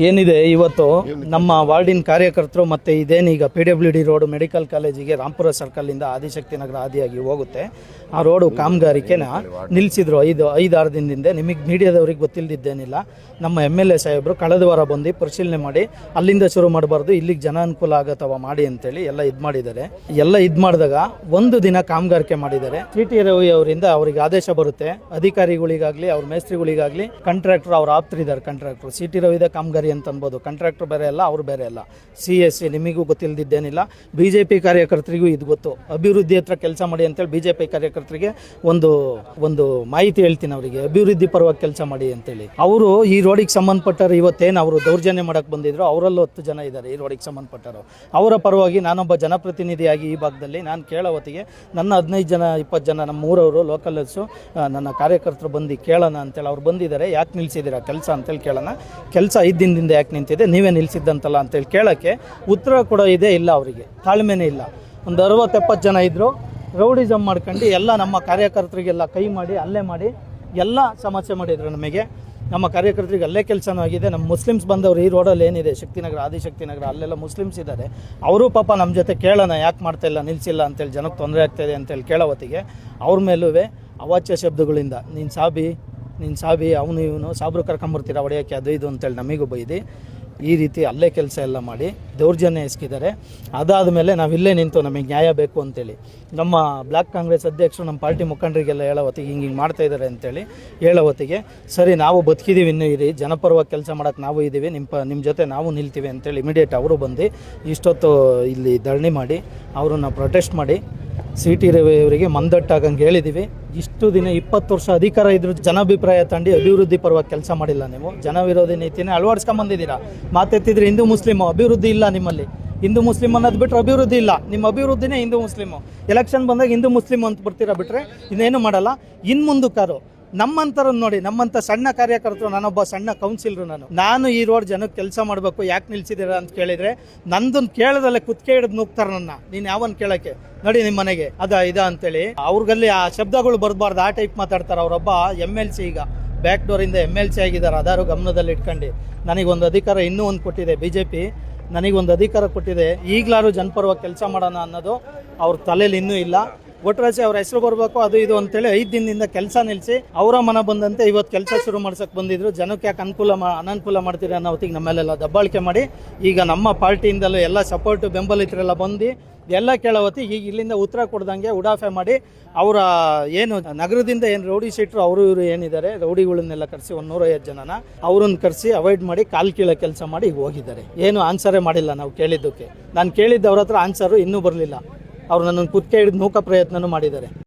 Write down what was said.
ಏನಿದೆ ಇವತ್ತು ನಮ್ಮ ವಾರ್ಡಿನ ಕಾರ್ಯಕರ್ತರು ಮತ್ತು ಇದೇನೀಗ PWD ರೋಡ್ ಮೆಡಿಕಲ್ ಕಾಲೇಜಿಗೆ ರಾಂಪುರ ಸರ್ಕಲಿಂದ ಆದಿಶಕ್ತಿ ನಗರ ಆದಿಯಾಗಿ ಹೋಗುತ್ತೆ. ಆ ರೋಡು ಕಾಮಗಾರಿಕೆನ ನಿಲ್ಲಿಸಿದ್ರು 5-6 ದಿನದಿಂದ. ನಿಮಗೆ ಮೀಡಿಯಾದವ್ರಿಗೆ ಗೊತ್ತಿಲ್ಲದಿದ್ದೇನಿಲ್ಲ. ನಮ್ಮ MLA ಸಾಹೇಬರು ಕಳೆದ ವಾರ ಬಂದು ಪರಿಶೀಲನೆ ಮಾಡಿ ಅಲ್ಲಿಂದ ಶುರು ಮಾಡಬಾರ್ದು, ಇಲ್ಲಿಗೆ ಜನ ಅನುಕೂಲ ಆಗತ್ತವ ಮಾಡಿ ಅಂತೇಳಿ ಎಲ್ಲ ಇದು ಮಾಡಿದ್ದಾರೆ. ಎಲ್ಲ ಇದು ಮಾಡಿದಾಗ ಒಂದು ದಿನ ಕಾಮಗಾರಿಕೆ ಮಾಡಿದ್ದಾರೆ. CT ರವಿ ಅವರಿಂದ ಅವರಿಗೆ ಆದೇಶ ಬರುತ್ತೆ, ಅಧಿಕಾರಿಗಳಿಗಾಗಲಿ ಅವ್ರ ಮೇಸ್ತ್ರಿಗಳಿಗಾಗಲಿ. ಕಾಂಟ್ರಾಕ್ಟರ್ ಅವ್ರ ಆಪ್ತರಿದ್ದಾರೆ, ಕಾಂಟ್ರಾಕ್ಟರ್ CT ರವಿದ ಕಾಮಗಾರಿ ಅಂತ ಅನ್ಬೋದು. ಕಾಂಟ್ರಾಕ್ಟರ್ ಬೇರೆ ಅಲ್ಲ, ಅವ್ರು ಬೇರೆ ಅಲ್ಲ. CSC ನಿಮಗೂ ಗೊತ್ತಿಲ್ಲದಿದ್ದೇನಿಲ್ಲ, BJP ಕಾರ್ಯಕರ್ತರಿಗೂ ಇದು ಗೊತ್ತು. ಅಭಿವೃದ್ಧಿ ಹತ್ರ ಕೆಲಸ ಮಾಡಿ ಅಂತೇಳಿ BJP ಕಾರ್ಯಕರ್ತರಿಗೆ ಒಂದು ಮಾಹಿತಿ ಹೇಳ್ತೀನಿ ಅವರಿಗೆ, ಅಭಿವೃದ್ಧಿ ಪರವಾಗಿ ಕೆಲಸ ಮಾಡಿ ಅಂತೇಳಿ. ಅವರು ಈ ರೋಡಿಗೆ ಸಂಬಂಧಪಟ್ಟರು ಇವತ್ತೇನು ಅವರು ದೌರ್ಜನ್ಯ ಮಾಡಕ್ಕೆ ಬಂದಿದ್ರು, ಅವರಲ್ಲೂ 10 ಜನ ಇದ್ದಾರೆ ಈ ರೋಡಿಗೆ ಸಂಬಂಧಪಟ್ಟರು. ಅವರ ಪರವಾಗಿ ನಾನೊಬ್ಬ ಜನಪ್ರತಿನಿಧಿಯಾಗಿ ಈ ಭಾಗದಲ್ಲಿ ನಾನು ಕೇಳೋ ಹೊತ್ತಿಗೆ ನನ್ನ 15 ಜನ 20 ಜನ ನಮ್ಮ ಊರವರು ಲೋಕಲ್ಸು ನನ್ನ ಕಾರ್ಯಕರ್ತರು ಬಂದು ಕೇಳೋಣ ಅಂತೇಳಿ ಅವ್ರು ಬಂದಿದ್ದಾರೆ. ಯಾಕೆ ನಿಲ್ಲಿಸಿದ್ದೀರಾ ಕೆಲಸ ಅಂತೇಳಿ ಕೇಳೋಣ. ಕೆಲಸ 5 ದಿನದಿಂದ ಯಾಕೆ ನಿಂತಿದೆ, ನೀವೇ ನಿಲ್ಲಿಸಿದ್ದಂತಲ್ಲ ಅಂತೇಳಿ ಕೇಳೋಕ್ಕೆ ಉತ್ತರ ಕೊಡೋ ಇದೇ ಇಲ್ಲ, ಅವರಿಗೆ ತಾಳ್ಮೆನೇ ಇಲ್ಲ. ಒಂದು 60-70 ಜನ ಇದ್ದರು, ರೌಡಿಸಮ್ ಮಾಡ್ಕೊಂಡು ಎಲ್ಲ ನಮ್ಮ ಕಾರ್ಯಕರ್ತರಿಗೆಲ್ಲ ಕೈ ಮಾಡಿ ಹಲ್ಲೆ ಮಾಡಿ ಎಲ್ಲ ಸಮಸ್ಯೆ ಮಾಡಿದರು. ನಮ್ಮ ಕಾರ್ಯಕರ್ತರಿಗೆ ಅಲ್ಲೇ ಕೆಲಸನೂ ಆಗಿದೆ. ನಮ್ಮ ಮುಸ್ಲಿಮ್ಸ್ ಬಂದವರು ಈ ರೋಡಲ್ಲಿ ಏನಿದೆ ಶಕ್ತಿನಗರ ಆದಿಶಕ್ತಿನಗರ ಅಲ್ಲೆಲ್ಲ ಮುಸ್ಲಿಮ್ಸ್ ಇದ್ದಾರೆ. ಅವರು ಪಾಪ ನಮ್ಮ ಜೊತೆ ಕೇಳೋಣ ಯಾಕೆ ಮಾಡ್ತಾಯಿಲ್ಲ ನಿಲ್ಲಿಸಿಲ್ಲ ಅಂತೇಳಿ, ಜನಕ್ಕೆ ತೊಂದರೆ ಆಗ್ತಾಯಿದೆ ಅಂತೇಳಿ ಕೇಳೋ ಹೊತ್ತಿಗೆ ಅವ್ರ ಮೇಲೂ ಅವಾಚ್ಯ ಶಬ್ದಗಳಿಂದ ನೀನು ಸಾಬಿ ಅವನು ಇವನು ಸಾಬ್ರು ಕರ್ಕೊಂಬರ್ತೀರ ಹೊಡೆಯೋಕ್ಕೆ ಅದು ಇದು ಅಂತೇಳಿ ನಮಗೂ ಬೈದು ಈ ರೀತಿ ಅಲ್ಲೇ ಕೆಲಸ ಎಲ್ಲ ಮಾಡಿ ದೌರ್ಜನ್ಯ ಎಸಗಿದ್ದಾರೆ. ಅದಾದ ಮೇಲೆ ನಾವಿಲ್ಲೇ ನಿಂತು ನಮಗೆ ನ್ಯಾಯ ಬೇಕು ಅಂತೇಳಿ ನಮ್ಮ ಬ್ಲಾಕ್ ಕಾಂಗ್ರೆಸ್ ಅಧ್ಯಕ್ಷರು ನಮ್ಮ ಪಾರ್ಟಿ ಮುಖಂಡರಿಗೆಲ್ಲ ಹೇಳೋ ಹೊತ್ತಿಗೆ ಹಿಂಗೆ ಮಾಡ್ತಾ ಇದ್ದಾರೆ ಅಂತೇಳಿ ಹೇಳೋ ಹೊತ್ತಿಗೆ ಸರಿ ನಾವು ಬದುಕಿದ್ದೀವಿ, ಇನ್ನೂ ಇರಿ ಜನಪರವಾಗಿ ಕೆಲಸ ಮಾಡೋಕ್ಕೆ ನಾವು ಇದ್ದೀವಿ, ನಿಮ್ಮ ಜೊತೆ ನಾವು ನಿಲ್ತೀವಿ ಅಂತೇಳಿ ಇಮಿಡಿಯೇಟ್ ಅವರು ಬಂದು ಇಷ್ಟೊತ್ತು ಇಲ್ಲಿ ಧರಣಿ ಮಾಡಿ ಅವರನ್ನು ಪ್ರೊಟೆಸ್ಟ್ ಮಾಡಿ CT ರವಿ ಅವರಿಗೆ ಮಂದಟ್ಟಾಗಂಗೆ ಹೇಳಿದ್ದೀವಿ. ಇಷ್ಟು ದಿನ 20 ವರ್ಷ ಅಧಿಕಾರ ಇದ್ರೂ ಜನಾಭಿಪ್ರಾಯ ತಂದು ಅಭಿವೃದ್ಧಿ ಪರವಾಗಿ ಕೆಲಸ ಮಾಡಿಲ್ಲ. ನೀವು ಜನ ವಿರೋಧಿ ನೀತಿನೇ ಅಳವಡಿಸ್ಕೊಂಬಂದಿದ್ದೀರಾ. ಮಾತೆತ್ತಿದ್ರೆ ಹಿಂದೂ ಮುಸ್ಲಿಮು ಅಭಿವೃದ್ಧಿ ಇಲ್ಲ ನಿಮ್ಮಲ್ಲಿ. ಹಿಂದೂ ಮುಸ್ಲಿಮ್ ಅನ್ನೋದು ಬಿಟ್ಟರೆ ಅಭಿವೃದ್ಧಿ ಇಲ್ಲ. ನಿಮ್ಮ ಅಭಿವೃದ್ಧಿನೇ ಹಿಂದೂ ಮುಸ್ಲಿಮು. ಎಲೆಕ್ಷನ್ ಬಂದಾಗ ಹಿಂದೂ ಮುಸ್ಲಿಮ್ ಅಂತ ಬರ್ತೀರಾ ಬಿಟ್ಟರೆ ಇನ್ನೇನು ಮಾಡಲ್ಲ. ಇನ್ನು ಮುಂದಕ್ಕಾರು ನಮ್ಮಂಥರನ್ನು ನೋಡಿ, ನಮ್ಮಂಥ ಸಣ್ಣ ಕಾರ್ಯಕರ್ತರು, ನಾನೊಬ್ಬ ಸಣ್ಣ ಕೌನ್ಸಿಲರು, ನಾನು ಈ ರೋಡ್ ಜನಕ್ಕೆ ಕೆಲಸ ಮಾಡಬೇಕು ಯಾಕೆ ನಿಲ್ಸಿದ್ದೀರಾ ಅಂತ ಕೇಳಿದರೆ ನಂದೊಂದು ಕೇಳದಲ್ಲೇ ಕುತ್ತಿಗೆ ಹಿಡಿದು ನುಗ್ತಾರೆ ನನ್ನ. ನೀನು ಯಾವನ್ ಕೇಳೋಕ್ಕೆ ನೋಡಿ ನಿಮ್ಮ ಮನೆಗೆ ಇದ ಅಂತೇಳಿ ಅವ್ರಿಗಲ್ಲಿ ಆ ಶಬ್ದಗಳು ಬರಬಾರ್ದು, ಆ ಟೈಪ್ ಮಾತಾಡ್ತಾರೆ. ಅವರೊಬ್ಬ MLC ಈಗ ಬ್ಯಾಕ್ ಡೋರಿಂದ MLC ಆಗಿದ್ದಾರೆ. ಅದಾರು ಗಮನದಲ್ಲಿ ಇಟ್ಕೊಂಡು ನನಗೊಂದು ಅಧಿಕಾರ ಇನ್ನೂ ಒಂದು ಕೊಟ್ಟಿದೆ BJP, ನನಗೊಂದು ಅಧಿಕಾರ ಕೊಟ್ಟಿದೆ, ಈಗಲಾರು ಜನಪರವಾಗಿ ಕೆಲಸ ಮಾಡೋಣ ಅನ್ನೋದು ಅವ್ರ ತಲೆಯಲ್ಲಿ ಇನ್ನೂ ಇಲ್ಲ. ಒಟ್ಟರಾಜೆ ಅವ್ರ ಹೆಸರು ಬರಬೇಕು ಅದು ಇದು ಅಂತೇಳಿ 5 ದಿನದಿಂದ ಕೆಲಸ ನಿಲ್ಲಿಸಿ ಅವರ ಮನ ಬಂದಂತೆ ಇವತ್ತು ಕೆಲಸ ಶುರು ಮಾಡ್ಸಕ್ಕೆ ಬಂದಿದ್ರು. ಜನಕ್ಕೆ ಯಾಕೆ ಅನನುಕೂಲ ಮಾಡ್ತೀರಿ ಅನ್ನೋ ಹೊತ್ತಿಗೆ ನಮ್ಮೆಲ್ಲ ದಬ್ಬಾಳಿಕೆ ಮಾಡಿ ಈಗ ನಮ್ಮ ಪಾರ್ಟಿಯಿಂದಲೂ ಎಲ್ಲ ಸಪೋರ್ಟು ಬೆಂಬಲಿತರೆಲ್ಲ ಬಂದು ಎಲ್ಲ ಕೇಳೋ ಹೊತ್ತಿಗೆ ಈಗ ಇಲ್ಲಿಂದ ಉತ್ತರ ಕೊಡ್ದಂಗೆ ಉಡಾಫೆ ಮಾಡಿ ಅವರ ಏನು ನಗರದಿಂದ ಏನು ರೌಡಿ ಶೀಟ್ರು ಅವರು ಇವರು ಏನಿದ್ದಾರೆ ರೌಡಿಗಳನ್ನೆಲ್ಲ ಕರೆಸಿ 150 ಜನನ ಅವ್ರನ್ನ ಕರೆಸಿ ಅವಾಯ್ಡ್ ಮಾಡಿ ಕಾಲು ಕೀಳೋ ಕೆಲಸ ಮಾಡಿ ಈಗ ಹೋಗಿದ್ದಾರೆ. ಏನು ಆನ್ಸರೇ ಮಾಡಿಲ್ಲ ನಾವು ಕೇಳಿದ್ದಕ್ಕೆ. ನಾನು ಕೇಳಿದ್ದು ಅವ್ರ ಹತ್ರ ಆನ್ಸರು ಇನ್ನೂ ಬರಲಿಲ್ಲ. ಅವ್ರು ನನ್ನನ್ನು ಕುತ್ತಿಗೆ ಹಿಡಿದು ನೂಕ ಪ್ರಯತ್ನನೂ ಮಾಡಿದ್ದಾರೆ.